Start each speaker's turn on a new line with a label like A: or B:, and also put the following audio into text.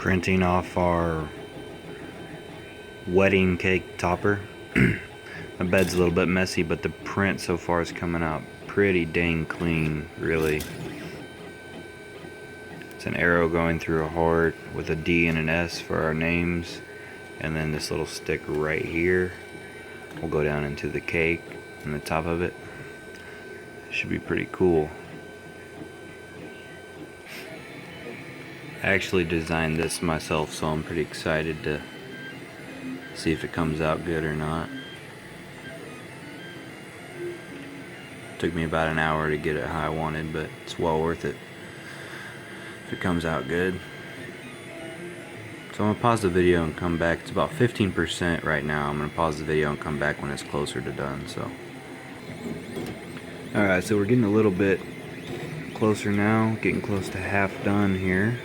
A: Printing off our wedding cake topper. My bed's a little bit messy, but the print so far is coming out pretty dang clean, really. It's an arrow going through a heart with a D and an S for our names, and then this little stick right here will go down into the cake on the top of it. Should be pretty cool. I actually designed this myself, so I'm pretty excited to see if it comes out good or not. Took me about an hour to get it how I wanted, but it's well worth it if it comes out good. So I'm gonna pause the video and come back. It's about 15% right now. I'm gonna pause the video and come back when it's closer to done. So alright, so we're getting a little bit closer now, getting close to half done here.